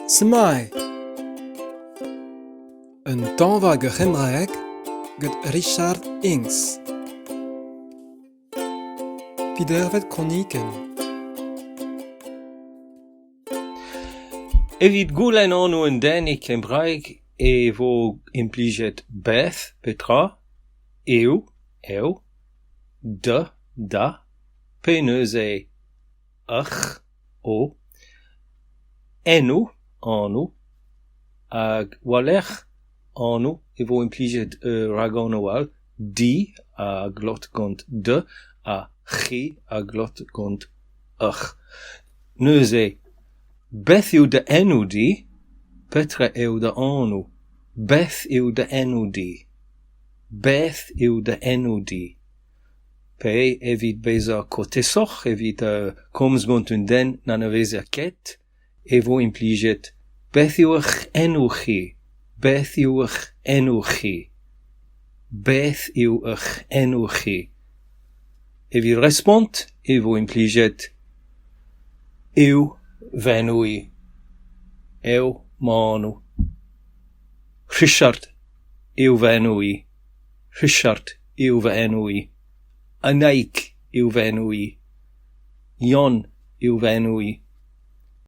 Smai. Een taanwage Gymraeg get Richard Inks. Pidervet kroniken. Evit goulenn anv un dennig Kembraeg vo implijet beth, petra, eo, da, peneuze, o, enu, hag walec'h anu vo implijet ragonowal, di a glot gant de, a chi a glot gant neuze. Beth yw de enw di? Petra yw de anu? Beth yw de enw di? Beth yw de enw di? Pe evit beza kotesoch, evit komz gant un den nan a veze ket, evo implijet beth yw eich enw chi? Beth yw eich enw chi? Beth yw eich enw chi? Evit respont, evo implijet yw venui, ew manu. Richard yw venui, Richard yw venui. Anaik yw venui, Jon yw venui,